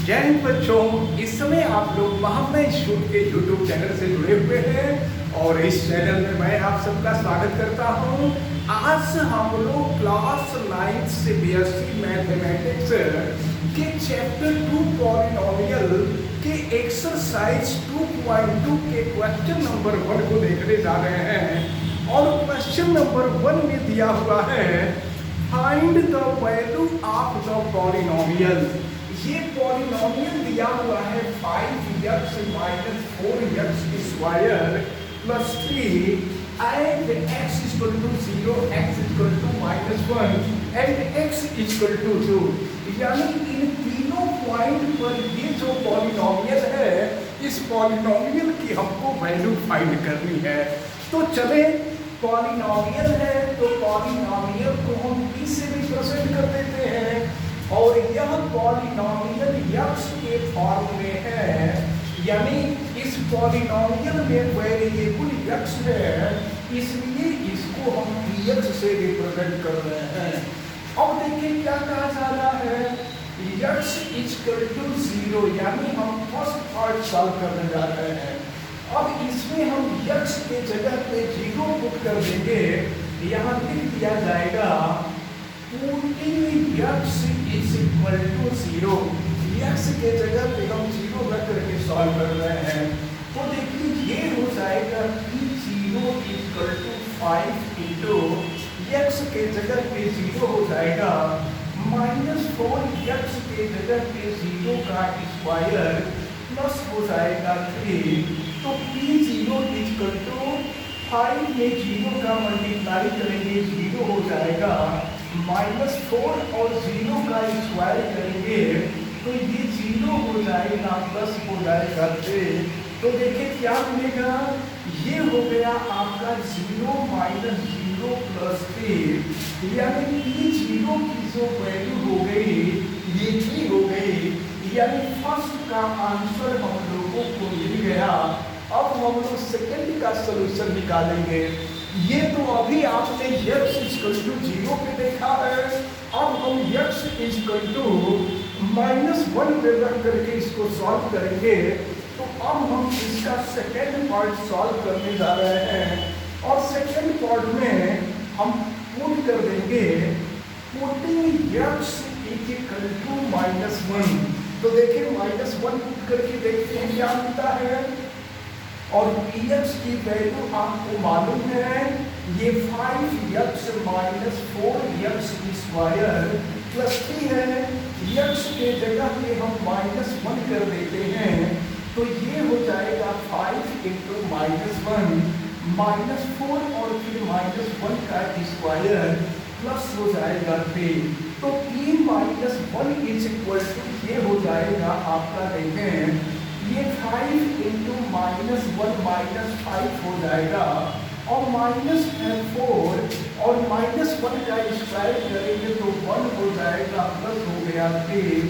जय हिंद बच्चों, इस समय आप लोग महामना इंस्टीट्यूट के यूट्यूब चैनल से जुड़े हुए हैं और इस चैनल में मैं आप सबका स्वागत करता हूं। आज हम लोग क्लास 9 से बीएससी मैथमेटिक्स के चैप्टर 2 पॉलिनोमियल के एक्सरसाइज 2.2 के क्वेश्चन नंबर 1 को देखने जा रहे हैं। और क्वेश्चन नंबर 1 में दिया हुआ है find the value of the polynomial. ये पॉलिनोमियल दिया हुआ है 5x minus 4x square plus 3 and x equal to 0, x equal to -1 and x equal to 2। यानी इन तीनों पॉइंट पर ये जो पॉलिनोमियल है, इस पॉलिनोमियल की हमको वैल्यू फाइंड करनी है। तो चले, पॉलिनोमियल है तो पॉलिनोमियल को हम p से रिप्रेजेंट कर देते हैं और यह पॉलिनोमियल x के फॉर्म में है। यानी इस पॉलिनोमियल में वेरिएबल x है, इसलिए इसको हम px से रिप्रेजेंट कर रहे हैं। अब देखिए क्या कहा जा रहा है, x इक्वल टू 0, यानी हम फर्स्ट पार्ट सॉल्व करने जा रहे हैं। अब इसमें हम x के जगह पे 0 पुट कर देंगे। यहाँ लिख दिया जाएगा putting x is equal to 0। x के जगह पे हम 0 रख करके सॉल्व कर रहे हैं। तो देखिए ये हो जाएगा कि 0 इक्वल टू 5 इंटू x के जगह पे 0 हो जाएगा -4x के जगह पे 0 का स्क्वायर प्लस हो जाएगा 3। तो p0 इक्वल टू 5 में 0 का मल्टीप्लाई करेंगे 0 हो जाएगा, -4 और 0 का स्क्वायर करेंगे तो ये 0 हो जाएगा प्लस हो जाएगा 3। तो देखिए क्या मिलेगा, ये हो गया आपका 0 - 0 प्लस 3, यानी p0 की जो वैल्यू हो गई ये 3 हो गई। यानी फर्स्ट का आंसर हम लोगों को मिल गया। अब हम लोग सेकंड का सलूशन निकालेंगे। ये तो अभी आपने x इक्वल टू 0 पे देखा है। अब हम x इक्वल टू -1 पे रख करके इसको सॉल्व करेंगे। तो अब हम इसका सेकंड पार्ट सॉल्व करने जा रहे हैं और सेकंड पार्ट में हम पुट कर देंगे पुटिंग x इक्वल टू -1। तो देखिए -1 पुट करके देखते हैं क्या मिलता है। और px की वैल्यू आपको मालूम है, ये 5x minus 4x square plus 3 है। x के जगह पे हम -1 कर देते हैं तो ये हो जाएगा 5 इंटू -1 -4 और फिर -1 का स्क्वायर प्लस हो जाएगा 3। तो p -1 इज इक्वल टू ये हो जाएगा आपका, देखें ये 5 इंटू -1 -5 हो जाएगा और -4 और -1 का स्क्वायर करेंगे तो 1 हो जाएगा प्लस हो गया 3।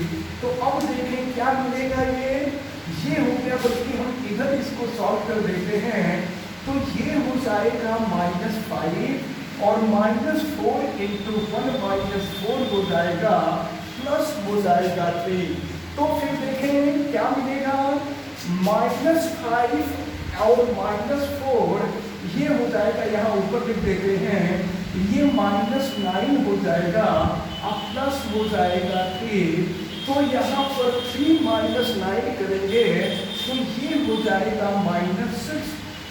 तो अब देखें क्या मिलेगा, ये हो गया, बल्कि हम इधर इसको सॉल्व कर देते हैं तो ये हो जाएगा -5 और -4 इंटू 1 -4 हो जाएगा प्लस हो जाएगा 3। तो फिर देखें क्या मिलेगा, -5 और -4 ये हो जाएगा, यहाँ ऊपर लिख देते हैं, ये -9 हो जाएगा और प्लस हो जाएगा 3। तो यहाँ पर 3 - 9 करेंगे तो ये हो जाएगा -6।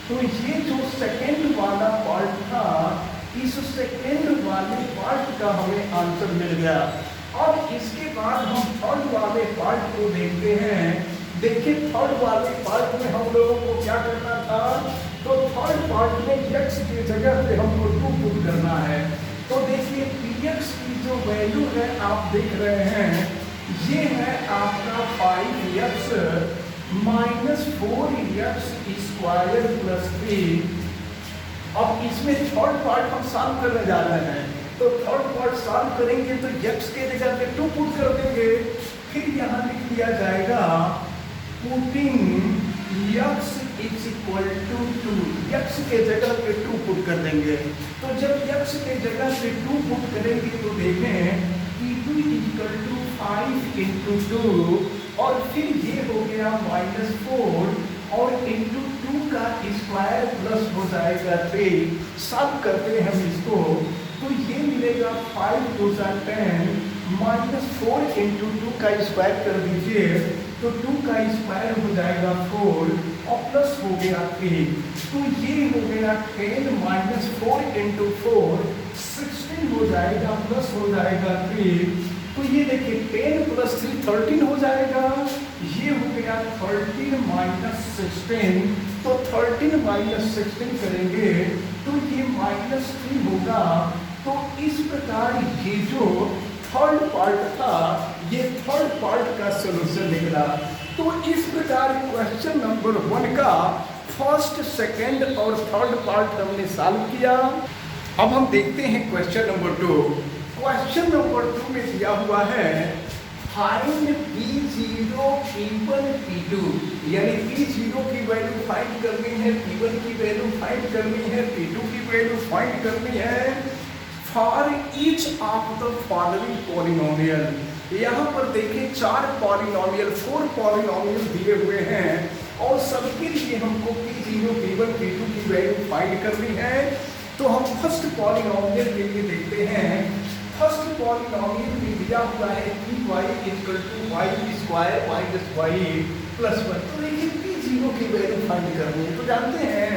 तो ये जो सेकेंड वाला पार्ट था, इस सेकेंड वाले पार्ट का हमें आंसर मिल गया। और इसके बाद हम थर्ड वाले पार्ट को देखते हैं। देखिए थर्ड वाले पार्ट में हम लोगों को क्या करना था, तो थर्ड पार्ट में x की जगह पे हमको 2 पुट करना है। तो देखिए px की जो वैल्यू है आप देख रहे हैं, ये है आपका 5x minus 4x square plus 3। अब इसमें थर्ड पार्ट हम सॉल्व करने जा रहे हैं। तो थर्ड पार्ट सॉल्व करेंगे तो x के जगह पे 2 पुट कर देंगे। फिर यहाँ लिख दिया जाएगा putting x is equal to 2। x के जगह पे 2 पुट कर देंगे। तो जब x के जगह पे 2 पुट करेंगे तो देखें p2 इक्वल टू 5 इंटू 2 और फिर ये हो गया -4 और इंटू 2 का स्क्वायर प्लस हो जाएगा 3। सब करते हैं हम इसको, तो ये मिलेगा 5 2 10 -4 इंटू 2 का स्क्वायर कर दीजिए, तो 2 का स्क्वायर हो जाएगा 4 और प्लस हो गया 3। तो ये हो गया 10 -4 इंटू 4 16 हो जाएगा, प्लस हो जाएगा 3। तो ये देखिए 10 + 3 13 हो जाएगा। ये हो गया 13 - 16, तो 13 - 16 करेंगे तो ये -3 होगा। तो इस प्रकार ये जो थर्ड पार्ट था, ये थर्ड पार्ट का सलूशन निकला। तो इस प्रकार क्वेश्चन नंबर 1 का फर्स्ट, सेकंड और थर्ड पार्ट हमने सॉल्व किया। अब हम देखते हैं क्वेश्चन नंबर 2। क्वेश्चन नंबर 2 में दिया हुआ है फाइंड P0 P1 P2, यानी P0 की वैल्यू फाइंड करनी है, P1 की वैल्यू फाइंड करनी है, P2 की वैल्यू फाइंड करनी है for each of the following polynomial. यहाँ पर देखिए 4 पॉलिनोमियल 4 पॉलिनोमियल दिए हुए हैं और सबके लिए हमको P0 P1 P2 की वैल्यू फाइंड करनी है। तो हम फर्स्ट पॉलिनोमियल के लिए देखते हैं। फर्स्ट पॉलिनोमियल में दिया हुआ है py = y² - y + 1। तो देखिए P0 की वैल्यू फाइंड करनी है, तो जानते हैं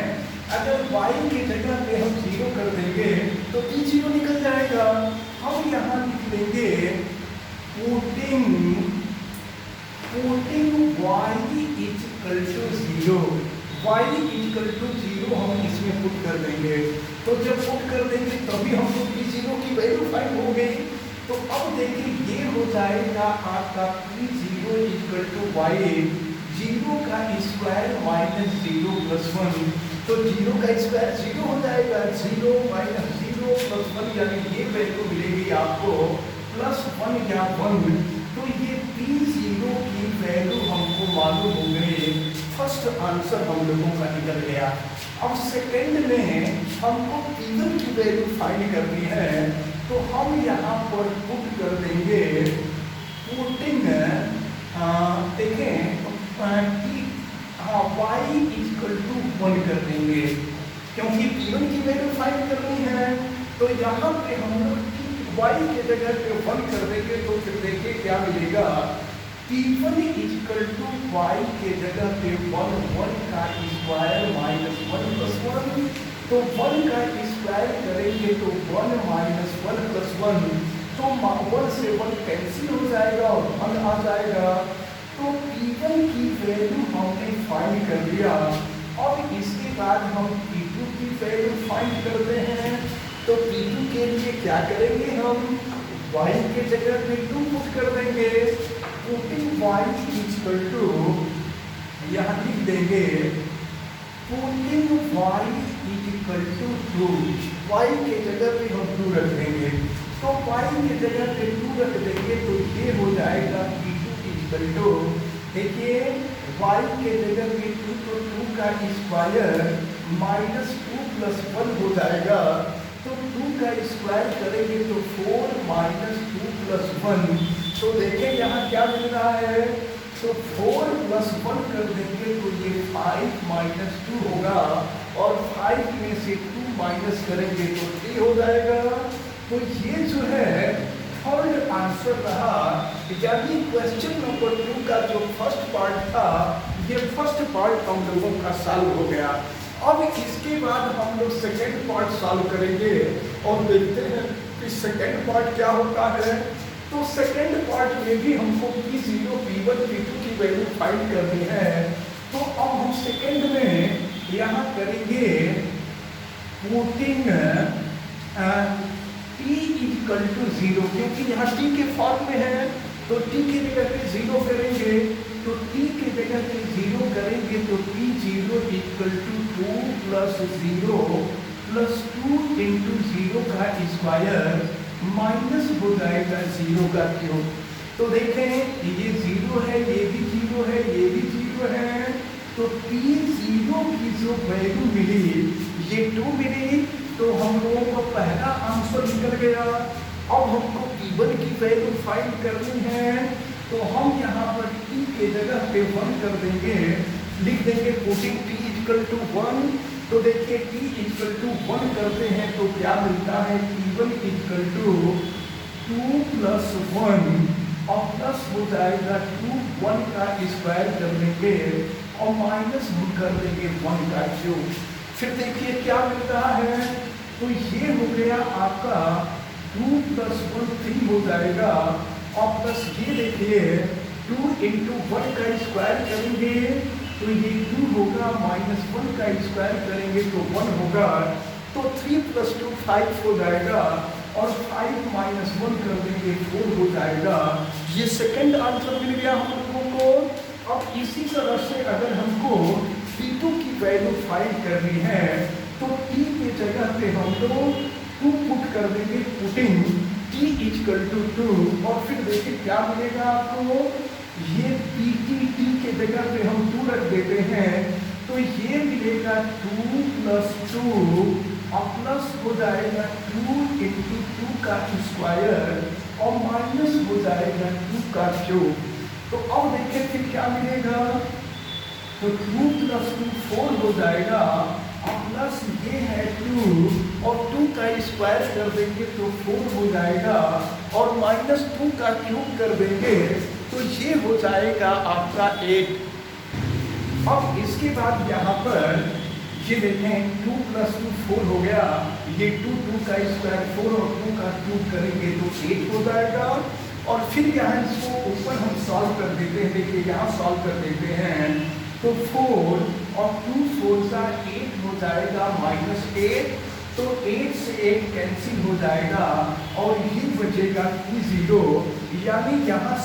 अगर y की जगह पे हम 0 कर देंगे तो P0 निकल जाएगा। हम यहाँ लिख लेंगे पुटिंग y = 0 हम इसमें पुट कर देंगे। तो जब पुट कर देंगे तभी हमको P0 की वैल्यू फाइंड हो गई। तो अब देखिए ये हो जाएगा आपका P0 = y, 0 का स्क्वायर -0 + 1। तो 0 का स्क्वायर 0 हो जाएगा, 0 - 0 + 1 यानी ये वैल्यू मिलेगी आपको +1 या 1। तो ये P0 की वैल्यू हमको मालूम हो गई। फर्स्ट आंसर हम लोगों का निकल गया। अब सेकंड में हमको P1 की वैल्यू फाइंड करनी है, तो हम यहाँ पर पुट कर देंगे पुटिंग देखें y = 1 कर देंगे, क्योंकि P1 की वैल्यू फाइंड करनी है। तो यहाँ पे हम लोग y के जगह पे 1 कर देंगे, तो फिर देखिए क्या मिलेगा। P1 = y के जगह पे 1 का स्क्वायर -1 + 1। तो 1 का स्क्वायर करेंगे तो 1 - 1 + 1, तो 1 से 1 कैंसिल हो जाएगा और 1 आ जाएगा। तो P1 की वैल्यू हमने फाइंड कर लिया। अब इसके बाद हम P2 की वैल्यू फाइंड करते हैं। तो P2 के लिए क्या करेंगे, हम y के जगह पे 2 पुट कर देंगे। पुटिंग y = यहाँ लिख देंगे पुटिंग y = 2, y के जगह पे हम 2 रख देंगे। तो y के जगह पे 2 रख देंगे तो ये हो जाएगा P2 = देखिए y के जगह पे 2, तो 2 का स्क्वायर -2 + 1 हो जाएगा। तो 2 का स्क्वायर करेंगे तो 4 - 2 + 1। तो देखें यहाँ क्या मिल रहा है, तो 4 + 1 कर देंगे तो ये 5 - 2 होगा और 5 में से 2 माइनस करेंगे तो 3 हो जाएगा। तो ये जो है थर्ड आंसर रहा, यानी क्वेश्चन नंबर 2 का जो फर्स्ट पार्ट था, ये फर्स्ट पार्ट हम लोगों का सॉल्व हो गया। अब इसके बाद हम लोग सेकेंड पार्ट सॉल्व करेंगे और देखते हैं कि सेकेंड पार्ट क्या होता है। तो सेकेंड पार्ट में भी हमको P0 P1 P2 की वैल्यू फाइंड करनी है। तो अब हम सेकेंड में यहाँ करेंगे पुटिंग t = 0, क्योंकि यहाँ t के फॉर्म में है तो t की जगह पे 0 करेंगे। तो t की जगह पे 0 करेंगे तो P0 = 2 + 0 + 2 × 0 का स्क्वायर माइनस हो जाएगा 0 का क्यूब। तो देखें ये 0 है, ये भी 0 है, ये भी 0 है। तो P0 की जो वैल्यू मिली ये 2 मिली, तो हम लोगों का पहला आंसर निकल गया। अब हमको P1 की वैल्यू फाइंड करनी है। तो हम यहाँ पर t के जगह पे 1 कर देंगे, लिख देंगे पुटिंग t इक्वल टू 1। तो देखिए t इक्वल टू 1 करते हैं तो क्या मिलता है, t1 इक्वल टू 2 प्लस 1 और प्लस हो जाएगा 2 1 का स्क्वायर कर लेंगे और माइनस हम कर देंगे 1 का क्यूब। फिर देखिए क्या मिल रहा है, तो ये हो गया आपका 2 प्लस 1 3 हो जाएगा और प्लस ये देखिए 2 इंटू 1 का स्क्वायर करेंगे तो ये 2 होगा, माइनस 1 का स्क्वायर करेंगे तो 1 होगा, तो 3 प्लस 2 5 हो जाएगा और 5 माइनस 1 कर देंगे 4 हो जाएगा। ये सेकंड आंसर मिल गया हम लोगों को। अब इसी तरह से अगर हमको P2 की वैल्यू फाइंड करनी है तो T के जगह पे हम लोग 2 पुट कर देंगे, पुटिंग T इक्वल टू 2 और फिर देखिए क्या मिलेगा आपको, ये PT के जगह पे हम 2 रख देते हैं तो ये मिलेगा 2 प्लस 2 और प्लस हो जाएगा 2 इंटू 2 का स्क्वायर और माइनस हो जाएगा 2 का क्यूब। तो अब देखिए फिर क्या मिलेगा, तो 2 प्लस 2 4 हो जाएगा और प्लस ये है 2 और 2 का स्क्वायर कर देंगे तो 4 हो जाएगा और माइनस 2 का क्यूब कर देंगे तो ये हो जाएगा आपका 8। अब इसके बाद यहाँ पर ये देखें 2 प्लस 2 4 हो गया, ये 2 का स्क्वायर 4 और 2 का क्यूब करेंगे तो 8 हो जाएगा और फिर यहाँ इसको ऊपर हम सॉल्व कर देते हैं। देखिए यहाँ सॉल्व कर देते हैं तो 4 और 2 4 का 8 हो जाएगा माइनस 8, तो 8 से 8 कैंसिल हो जाएगा और ये बचेगा P0, यानी यहाँ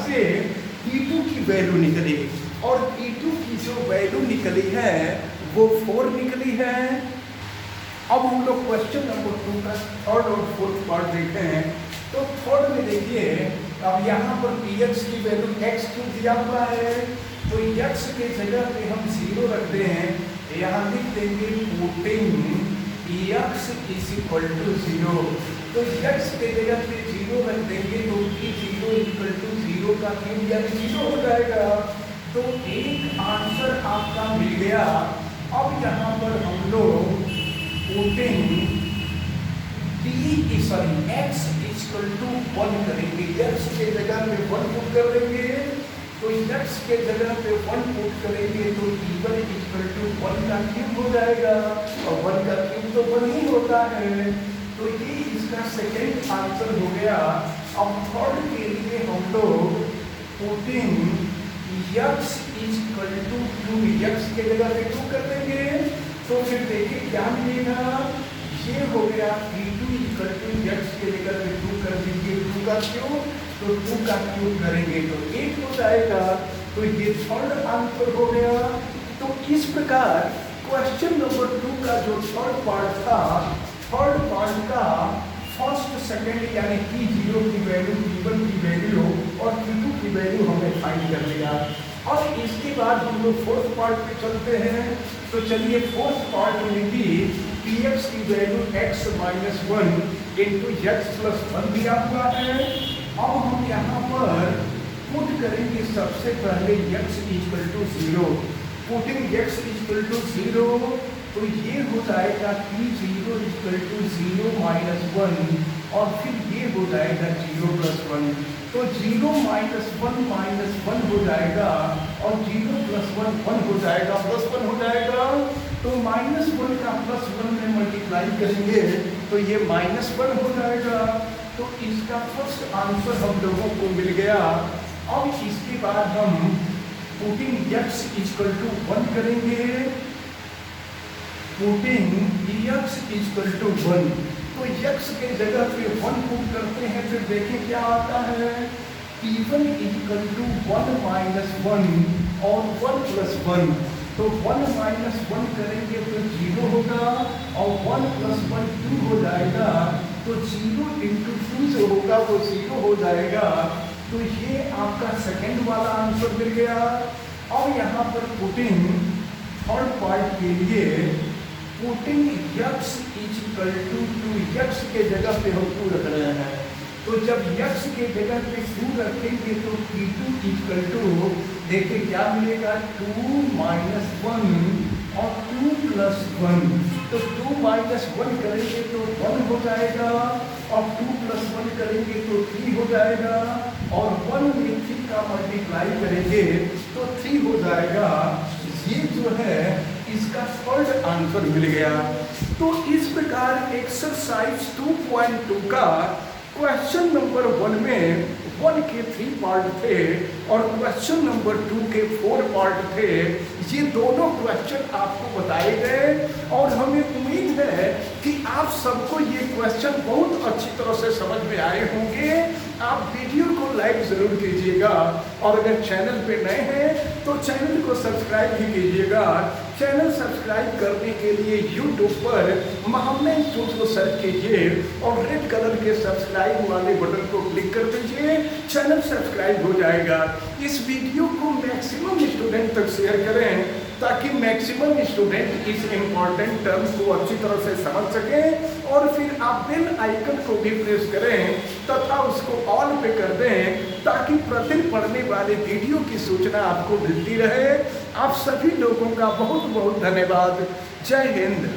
से P2 की वैल्यू निकली और P2 की जो वैल्यू निकली है वो 4 निकली है। अब हम लोग क्वेश्चन नंबर 2 का थर्ड और फोर्थ पार्ट देखते हैं। तो थर्ड में देखिए अब यहाँ पर px की वैल्यू x क्यों दिया हुआ है, तो x के जगह पे हम 0 रखते हैं, यहाँ लिख देंगे putting x is equal to 0। तो x के जगह पे 0 रख देंगे तो p0 इक्वल टू 0 का क्यूब यानी 0 हो जाएगा। तो एक आंसर आपका मिल गया। अब यहाँ पर हम लोग पुटिंग x इक्वल टू 1 करेंगे, x के जगह पे 1 पुट कर देंगे, तो x के जगह पे 1 पुट करेंगे तो t1 इक्वल टू 1 का क्यूब हो जाएगा और 1 का क्यूब तो 1 ही होता है। तो ये इसका सेकेंड आंसर हो गया। अब थर्ड के लिए हम लोग putting x equal to 2, x के जगह पे 2 कर देंगे तो फिर देखिए क्या मिलेगा, ये हो गया P2 इक्वल टू x के जगह पे 2 कर दीजिए 2 का क्यूब, तो 2 का क्यूब करेंगे तो 8 हो जाएगा। तो ये थर्ड आंसर हो गया। तो इस प्रकार क्वेश्चन नंबर 2 का जो थर्ड पार्ट था, थर्ड पार्ट का फर्स्ट सेकंड यानी P0 की वैल्यू, P1 की वैल्यू और P2 की वैल्यू हमने फाइंड कर लिया। और इसके बाद हम लोग फोर्थ पार्ट पे चलते हैं। तो चलिए फोर्थ पार्ट में भी Px की value x minus 1 into x plus 1 दिया हुआ है। अब हम यहाँ पर पुट करेंगे सबसे पहले x equal to 0, putting x equal to 0 तो ये हो जाएगा P0 इक्वल टू 0 माइनस 1 और फिर ये हो जाएगा 0 प्लस 1, तो 0 माइनस 1 हो जाएगा और 0 प्लस 1 हो जाएगा, प्लस 1 हो जाएगा। तो माइनस 1 का प्लस 1 में मल्टीप्लाई करेंगे तो ये माइनस 1 हो जाएगा। तो इसका फर्स्ट आंसर हम लोगों को मिल गया। अब इसके बाद हम पुटिंग x इक्वल टू 1 करेंगे, पुटिंग x इक्वल टू 1, तो x के जगह पे 1 पुट करते हैं, फिर देखें क्या आता है, P1 इक्वल टू 1 माइनस 1 और 1 प्लस 1, तो 1 माइनस 1 करेंगे तो 0 होगा और 1 प्लस 1 2 हो जाएगा, तो 0 इंटू 2 जो होगा वो 0 हो जाएगा। तो ये आपका सेकंड वाला आंसर मिल गया। और यहाँ पर पुटिंग थर्ड पार्ट के लिए putting x equal to 2, x के जगह पे हम 2 रख रहे हैं, तो जब x के जगह पे 2 रखेंगे तो P2 इक्वल टू देखिए क्या मिलेगा 2 माइनस 1 और 2 प्लस 1। तो 2 माइनस 1 करेंगे तो 1 हो जाएगा और 2 प्लस 1 करेंगे तो 3 हो जाएगा और 1 में 3 का मल्टीप्लाई करेंगे तो 3 हो जाएगा। ये जो है इसका थर्ड आंसर मिल गया। तो इस प्रकार एक्सरसाइज 2.2 का क्वेश्चन नंबर 1 में 1 के 3 पार्ट थे और क्वेश्चन नंबर 2 के 4 पार्ट थे। ये दोनों क्वेश्चन आपको बताए गए और हमें उम्मीद है कि आप सबको ये क्वेश्चन बहुत अच्छी तरह से समझ में आए होंगे। आप वीडियो को लाइक जरूर कीजिएगा और अगर चैनल पे नए हैं तो चैनल को सब्सक्राइब भी कीजिएगा। चैनल सब्सक्राइब करने के लिए यूट्यूब पर महामना इंस्टीट्यूट को सर्च कीजिए और रेड कलर के सब्सक्राइब वाले बटन को क्लिक कर दीजिए, चैनल सब्सक्राइब हो जाएगा। इस वीडियो को मैक्सिमम स्टूडेंट तक शेयर करें ताकि मैक्सिमम स्टूडेंट इस इम्पॉर्टेंट टर्म्स को अच्छी तरह से समझ सकें और फिर आप बेल आइकन को भी प्रेस करें तथा उसको ऑल पे कर दें ताकि प्रतिदिन पढ़ने वाले वीडियो की सूचना आपको मिलती रहे। आप सभी लोगों का बहुत बहुत धन्यवाद। जय हिंद।